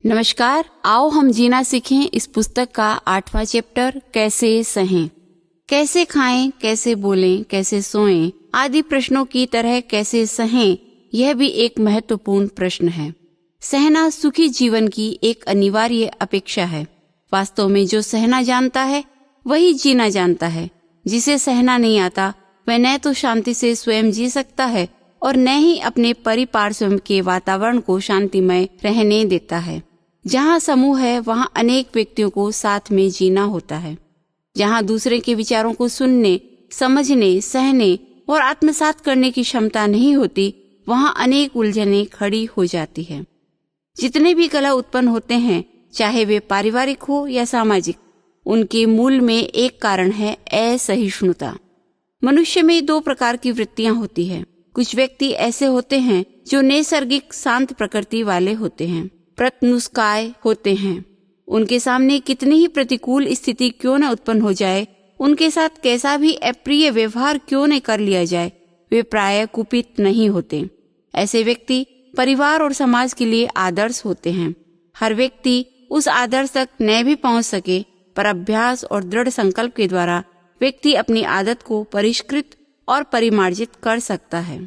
नमस्कार। आओ हम जीना सीखें इस पुस्तक का 8वां चैप्टर कैसे सहें। कैसे खाएं, कैसे बोलें, कैसे सोएं आदि प्रश्नों की तरह कैसे सहें यह भी एक महत्वपूर्ण प्रश्न है। सहना सुखी जीवन की एक अनिवार्य अपेक्षा है। वास्तव में जो सहना जानता है वही जीना जानता है। जिसे सहना नहीं आता वह न तो शांति से स्वयं जी सकता है और न ही अपने परिपार्श्व के वातावरण को शांतिमय रहने देता है। जहाँ समूह है वहाँ अनेक व्यक्तियों को साथ में जीना होता है। जहाँ दूसरे के विचारों को सुनने, समझने, सहने और आत्मसात करने की क्षमता नहीं होती वहाँ अनेक उलझनें खड़ी हो जाती है। जितने भी कलह उत्पन्न होते हैं, चाहे वे पारिवारिक हो या सामाजिक, उनके मूल में एक कारण है असहिष्णुता। मनुष्य में दो प्रकार की वृत्तियां होती है। कुछ व्यक्ति ऐसे होते हैं जो नैसर्गिक शांत प्रकृति वाले होते हैं, प्रत्युष्काय होते हैं। उनके सामने कितनी ही प्रतिकूल स्थिति क्यों न उत्पन्न हो जाए, उनके साथ कैसा भी अप्रिय व्यवहार क्यों न कर लिया जाए, वे प्रायः कुपित नहीं होते। ऐसे व्यक्ति परिवार और समाज के लिए आदर्श होते हैं। हर व्यक्ति उस आदर्श तक न भी पहुंच सके, पर अभ्यास और दृढ़ संकल्प के द्वारा व्यक्ति अपनी आदत को परिष्कृत और परिमार्जित कर सकता है।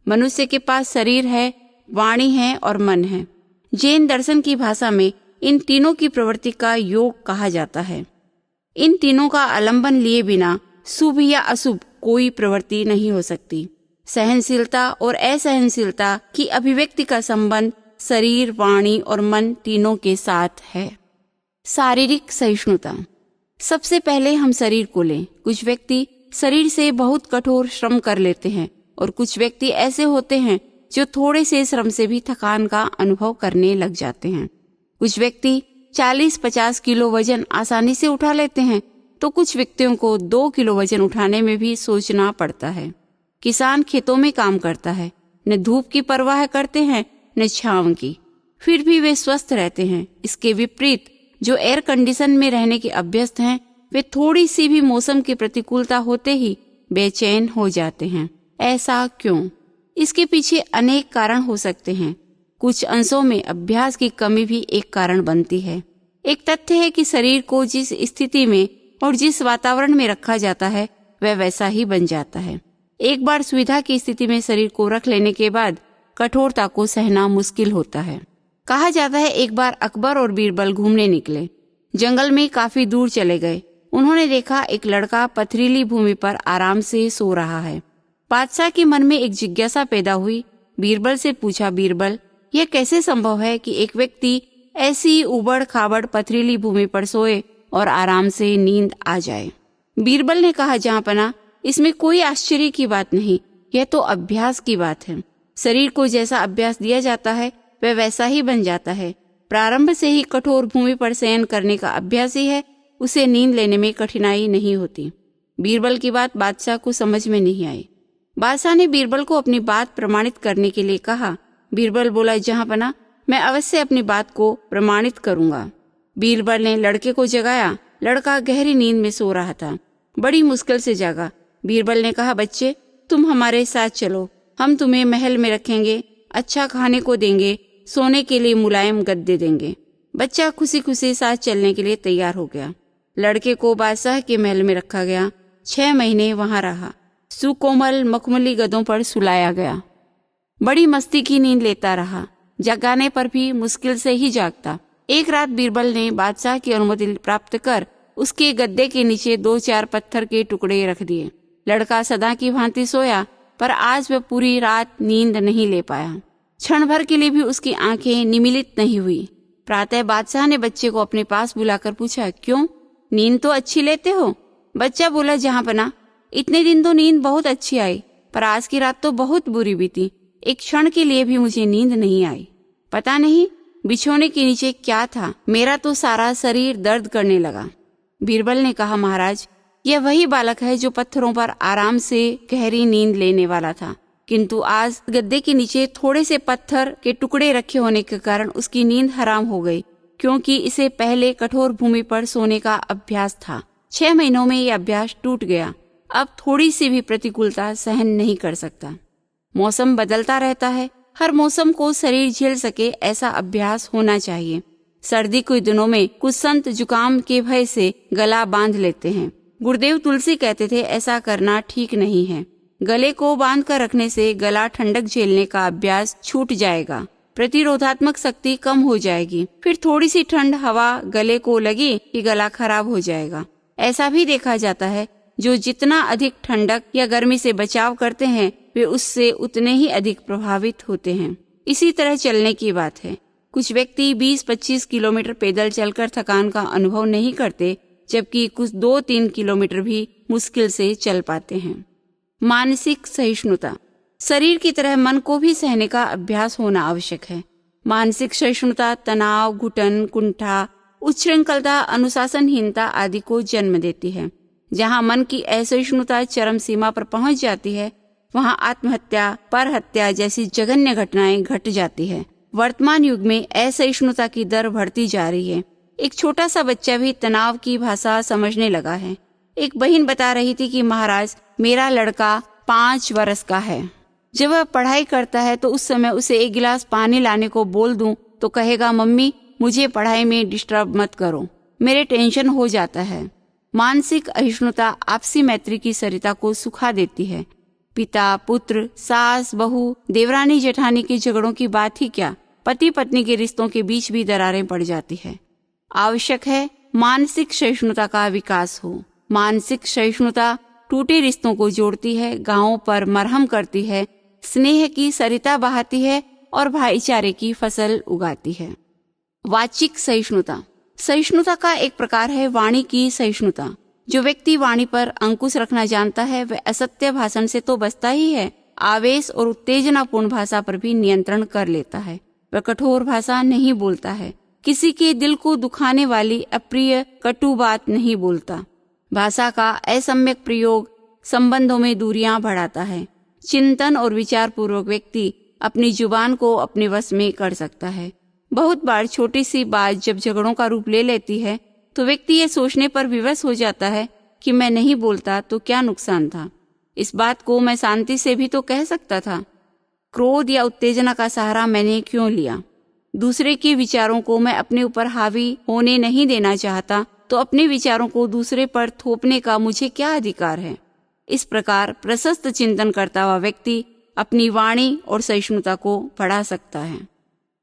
मनुष्य के पास शरीर है, वाणी है और मन है। जैन दर्शन की भाषा में इन तीनों की प्रवृत्ति का योग कहा जाता है। इन तीनों का आलंबन लिए बिना शुभ या अशुभ कोई प्रवृत्ति नहीं हो सकती। सहनशीलता और असहनशीलता की अभिव्यक्ति का संबंध शरीर, वाणी और मन तीनों के साथ है। शारीरिक सहिष्णुता। सबसे पहले हम शरीर को लें। कुछ व्यक्ति शरीर से बहुत कठोर श्रम कर लेते हैं और कुछ व्यक्ति ऐसे होते हैं जो थोड़े से श्रम से भी थकान का अनुभव करने लग जाते हैं। कुछ व्यक्ति 40-50 किलो वजन आसानी से उठा लेते हैं तो कुछ व्यक्तियों को 2 किलो वजन उठाने में भी सोचना पड़ता है। किसान खेतों में काम करता है, न धूप की परवाह करते हैं न छांव की, फिर भी वे स्वस्थ रहते हैं। इसके विपरीत जो एयर कंडीशन में रहने के अभ्यस्त हैं, वे थोड़ी सी भी मौसम की प्रतिकूलता होते ही बेचैन हो जाते हैं। ऐसा क्यों? इसके पीछे अनेक कारण हो सकते हैं। कुछ अंशों में अभ्यास की कमी भी एक कारण बनती है। एक तथ्य है कि शरीर को जिस स्थिति में और जिस वातावरण में रखा जाता है वह वैसा ही बन जाता है। एक बार सुविधा की स्थिति में शरीर को रख लेने के बाद कठोरता को सहना मुश्किल होता है। कहा जाता है एक बार अकबर और बीरबल घूमने निकले। जंगल में काफी दूर चले गए। उन्होंने देखा एक लड़का पथरीली भूमि पर आराम से सो रहा है। बादशाह के मन में एक जिज्ञासा पैदा हुई। बीरबल से पूछा, बीरबल, यह कैसे संभव है कि एक व्यक्ति ऐसी उबड़ खाबड़ पथरीली भूमि पर सोए और आराम से नींद आ जाए? बीरबल ने कहा, जहाँपनाह, इसमें कोई आश्चर्य की बात नहीं, यह तो अभ्यास की बात है। शरीर को जैसा अभ्यास दिया जाता है वह वैसा ही बन जाता है। प्रारंभ से ही कठोर भूमि पर शयन करने का अभ्यास ही है, उसे नींद लेने में कठिनाई नहीं होती। बीरबल की बात बादशाह को समझ में नहीं आई। बादशाह ने बीरबल को अपनी बात प्रमाणित करने के लिए कहा। बीरबल बोला, जहाँपनाह, मैं अवश्य अपनी बात को प्रमाणित करूंगा। बीरबल ने लड़के को जगाया। लड़का गहरी नींद में सो रहा था। बड़ी मुश्किल से जागा। बीरबल ने कहा, बच्चे, तुम हमारे साथ चलो, हम तुम्हें महल में रखेंगे, अच्छा खाने को देंगे, सोने के लिए मुलायम गद्दे देंगे। बच्चा खुशी खुशी साथ चलने के लिए तैयार हो गया। लड़के को बादशाह के महल में रखा गया। 6 महीने वहां रहा। सुकोमल मखमली गद्दों पर सुलाया गया। बड़ी मस्ती की नींद लेता रहा। जगाने पर भी मुश्किल से ही जागता। एक रात बीरबल ने बादशाह की अनुमति प्राप्त कर उसके गद्दे के नीचे 2-4 पत्थर के टुकड़े रख दिए। लड़का सदा की भांति सोया, पर आज वह पूरी रात नींद नहीं ले पाया। क्षण भर के लिए भी उसकी आंखें निमीलित नहीं हुई। प्रातः बादशाह ने बच्चे को अपने पास बुलाकर पूछा, क्यों, नींद तो अच्छी लेते हो? बच्चा बोला, जहाँपनाह, इतने दिन तो नींद बहुत अच्छी आई, पर आज की रात तो बहुत बुरी बीती। एक क्षण के लिए भी मुझे नींद नहीं आई। पता नहीं बिछोने के नीचे क्या था, मेरा तो सारा शरीर दर्द करने लगा। बीरबल ने कहा, महाराज, यह वही बालक है जो पत्थरों पर आराम से गहरी नींद लेने वाला था, किंतु आज गद्दे के नीचे थोड़े से पत्थर के टुकड़े रखे होने के कारण उसकी नींद हराम हो गई, क्योंकि इसे पहले कठोर भूमि पर सोने का अभ्यास था। 6 महीनों में यह अभ्यास टूट गया। अब थोड़ी सी भी प्रतिकूलता सहन नहीं कर सकता। मौसम बदलता रहता है, हर मौसम को शरीर झेल सके ऐसा अभ्यास होना चाहिए। सर्दी के दिनों में कुछ संत जुकाम के भय से गला बांध लेते हैं। गुरुदेव तुलसी कहते थे ऐसा करना ठीक नहीं है। गले को बांध कर रखने से गला ठंडक झेलने का अभ्यास छूट जाएगा, प्रतिरोधात्मक शक्ति कम हो जाएगी, फिर थोड़ी सी ठंड हवा गले को लगी कि गला खराब हो जाएगा। ऐसा भी देखा जाता है जो जितना अधिक ठंडक या गर्मी से बचाव करते हैं वे उससे उतने ही अधिक प्रभावित होते हैं। इसी तरह चलने की बात है। कुछ व्यक्ति 20-25 किलोमीटर पैदल चलकर थकान का अनुभव नहीं करते, जबकि कुछ 2-3 किलोमीटर भी मुश्किल से चल पाते हैं। मानसिक सहिष्णुता। शरीर की तरह मन को भी सहने का अभ्यास होना आवश्यक है। मानसिक सहिष्णुता तनाव, घुटन, कुंठा, उच्छृंखलता, अनुशासनहीनता आदि को जन्म देती है। जहाँ मन की असहिष्णुता चरम सीमा पर पहुँच जाती है, वहाँ आत्महत्या, परहत्या जैसी जघन्य घटनाएं घट जाती है। वर्तमान युग में असहिष्णुता की दर बढ़ती जा रही है। एक छोटा सा बच्चा भी तनाव की भाषा समझने लगा है। एक बहन बता रही थी कि महाराज, मेरा लड़का 5 वर्ष का है। जब वह पढ़ाई करता है तो उस समय उसे 1 गिलास पानी लाने को बोल दूं तो कहेगा, मम्मी मुझे पढ़ाई में डिस्टर्ब मत करो, मेरे टेंशन हो जाता है। मानसिक अहिष्णुता आपसी मैत्री की सरिता को सुखा देती है। पिता पुत्र, सास बहू, देवरानी जेठानी के झगड़ों की बात ही क्या, पति पत्नी के रिश्तों के बीच भी दरारें पड़ जाती है। आवश्यक है मानसिक सहिष्णुता का विकास हो। मानसिक सहिष्णुता टूटे रिश्तों को जोड़ती है, गांवों पर मरहम करती है, स्नेह की सरिता बहाती है और भाईचारे की फसल उगाती है। वाचिक सहिष्णुता। सहिष्णुता का एक प्रकार है वाणी की सहिष्णुता। जो व्यक्ति वाणी पर अंकुश रखना जानता है वह असत्य भाषण से तो बचता ही है, आवेश और उत्तेजनापूर्ण भाषा पर भी नियंत्रण कर लेता है। वह कठोर भाषा नहीं बोलता है, किसी के दिल को दुखाने वाली अप्रिय कटु बात नहीं बोलता। भाषा का असम्यक प्रयोग संबंधों में दूरियां बढ़ाता है। चिंतन और विचार पूर्वक व्यक्ति अपनी जुबान को अपने वश में कर सकता है। बहुत बार छोटी सी बात जब झगड़ों का रूप ले लेती है तो व्यक्ति ये सोचने पर विवश हो जाता है कि मैं नहीं बोलता तो क्या नुकसान था, इस बात को मैं शांति से भी तो कह सकता था। क्रोध या उत्तेजना का सहारा मैंने क्यों लिया? दूसरे के विचारों को मैं अपने ऊपर हावी होने नहीं देना चाहता, तो अपने विचारों को दूसरे पर थोपने का मुझे क्या अधिकार है? इस प्रकार प्रशस्त चिंतन करता हुआ व्यक्ति अपनी वाणी और सहिष्णुता को बढ़ा सकता है।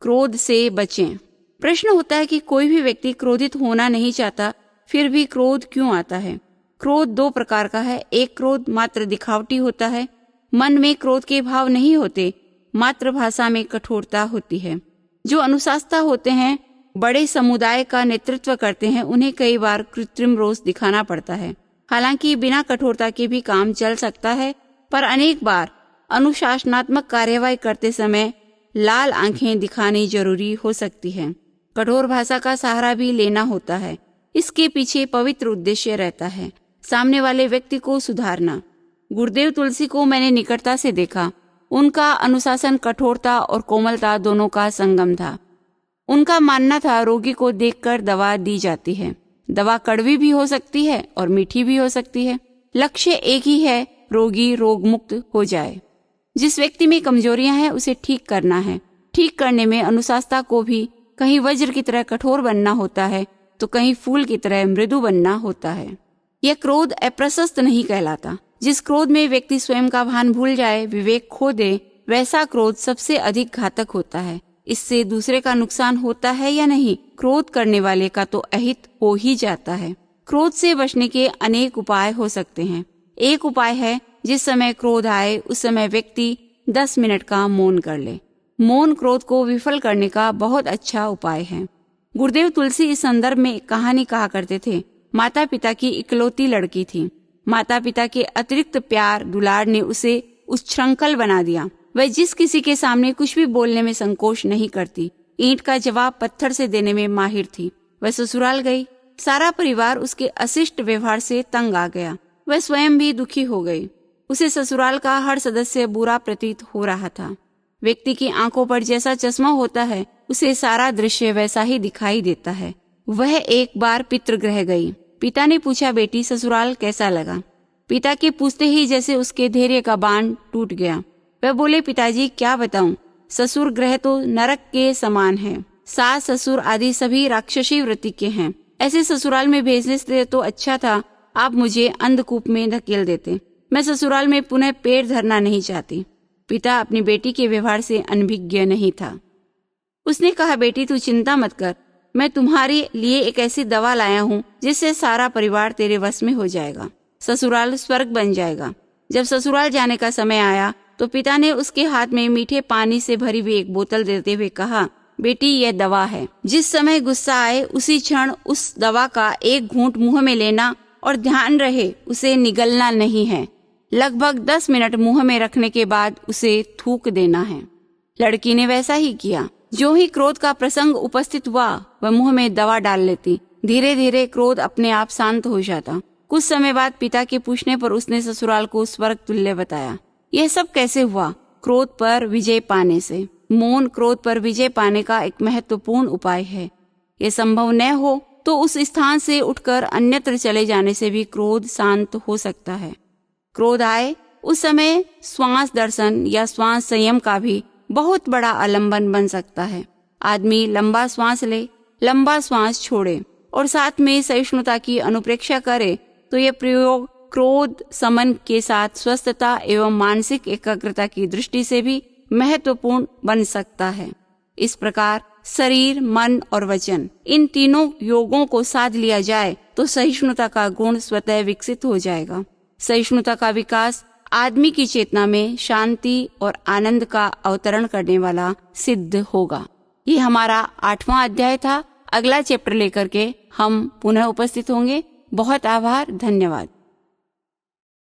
क्रोध से बचें। प्रश्न होता है कि कोई भी व्यक्ति क्रोधित होना नहीं चाहता, फिर भी क्रोध क्यों आता है? क्रोध 2 प्रकार का है। एक क्रोध मात्र दिखावटी होता है, मन में क्रोध के भाव नहीं होते, मात्र भाषा में कठोरता होती है। जो अनुशासित होते हैं, बड़े समुदाय का नेतृत्व करते हैं, उन्हें कई बार कृत्रिम रोष दिखाना पड़ता है। हालांकि बिना कठोरता के भी काम चल सकता है, पर अनेक बार अनुशासनात्मक कार्यवाही करते समय लाल आंखें दिखानी जरूरी हो सकती है। कठोर भाषा का सहारा भी लेना होता है। इसके पीछे पवित्र उद्देश्य रहता है, सामने वाले व्यक्ति को सुधारना। गुरुदेव तुलसी को मैंने निकटता से देखा। उनका अनुशासन कठोरता और कोमलता दोनों का संगम था। उनका मानना था रोगी को देखकर दवा दी जाती है। दवा कड़वी भी हो सकती है और मीठी भी हो सकती है। लक्ष्य एक ही है, रोगी रोग मुक्त हो जाए। जिस व्यक्ति में कमजोरियां हैं उसे ठीक करना है। ठीक करने में अनुशासता को भी कहीं वज्र की तरह कठोर बनना होता है तो कहीं फूल की तरह मृदु बनना होता है। यह क्रोध अप्रशस्त नहीं कहलाता। जिस क्रोध में व्यक्ति स्वयं का भान भूल जाए, विवेक खो दे, वैसा क्रोध सबसे अधिक घातक होता है। इससे दूसरे का नुकसान होता है या नहीं, क्रोध करने वाले का तो अहित हो ही जाता है। क्रोध से बचने के अनेक उपाय हो सकते हैं। एक उपाय है, जिस समय क्रोध आए उस समय व्यक्ति 10 मिनट का मौन कर ले। मौन क्रोध को विफल करने का बहुत अच्छा उपाय है। गुरुदेव तुलसी इस संदर्भ में एक कहानी कहा करते थे। माता पिता की इकलौती लड़की थी। माता पिता के अतिरिक्त प्यार दुलार ने उसे उच्छृंखल बना दिया। वह जिस किसी के सामने कुछ भी बोलने में संकोच नहीं करती। ईंट का जवाब पत्थर से देने में माहिर थी। वह ससुराल गई। सारा परिवार उसके अशिष्ट व्यवहार से तंग आ गया। वह स्वयं भी दुखी हो गई। उसे ससुराल का हर सदस्य बुरा प्रतीत हो रहा था। व्यक्ति की आंखों पर जैसा चश्मा होता है, उसे सारा दृश्य वैसा ही दिखाई देता है। वह एक बार पितृगृह गई। पिता ने पूछा, बेटी ससुराल कैसा लगा? पिता के पूछते ही जैसे उसके धैर्य का बांध टूट गया। वह बोले, पिताजी क्या बताऊं, ससुर ग्रह तो नरक के समान है। सास ससुर आदि सभी राक्षसी वृत्ति के हैं। ऐसे ससुराल में भेजने से तो अच्छा था आप मुझे अंधकूप में धकेल देते। मैं ससुराल में पुनः पैर धरना नहीं चाहती। पिता अपनी बेटी के व्यवहार से अनभिज्ञ नहीं था। उसने कहा, बेटी तू चिंता मत कर, मैं तुम्हारे लिए एक ऐसी दवा लाया हूँ जिससे सारा परिवार तेरे वश में हो जाएगा, ससुराल स्वर्ग बन जाएगा। जब ससुराल जाने का समय आया तो पिता ने उसके हाथ में मीठे पानी से भरी हुई एक बोतल देते हुए कहा, बेटी यह दवा है। जिस समय गुस्सा आए उसी क्षण उस दवा का एक घूंट मुंह में लेना और ध्यान रहे उसे निगलना नहीं है। लगभग 10 मिनट मुंह में रखने के बाद उसे थूक देना है। लड़की ने वैसा ही किया। जो ही क्रोध का प्रसंग उपस्थित हुआ वह मुंह में दवा डाल लेती। धीरे धीरे क्रोध अपने आप शांत हो जाता। कुछ समय बाद पिता के पूछने पर उसने ससुराल को स्वर्ग तुल्य बताया। यह सब कैसे हुआ? क्रोध पर विजय पाने से। मौन क्रोध पर विजय पाने का एक महत्वपूर्ण उपाय है। यह संभव न हो तो उस स्थान से उठकर अन्यत्र चले जाने से भी क्रोध शांत हो सकता है। क्रोध आए उस समय श्वास दर्शन या श्वास संयम का भी बहुत बड़ा आलंबन बन सकता है। आदमी लंबा श्वास ले, लंबा श्वास छोड़े और साथ में सहिष्णुता की अनुप्रेक्षा करे तो यह प्रयोग क्रोध समन के साथ स्वस्थता एवं मानसिक एकाग्रता की दृष्टि से भी महत्वपूर्ण बन सकता है। इस प्रकार शरीर, मन और वचन, इन तीनों योगों को साध लिया जाए तो सहिष्णुता का गुण स्वतः विकसित हो जाएगा। सहिष्णुता का विकास आदमी की चेतना में शांति और आनंद का अवतरण करने वाला सिद्ध होगा। ये हमारा 8वां अध्याय था। अगला चैप्टर लेकर के हम पुनः उपस्थित होंगे। बहुत आभार, धन्यवाद।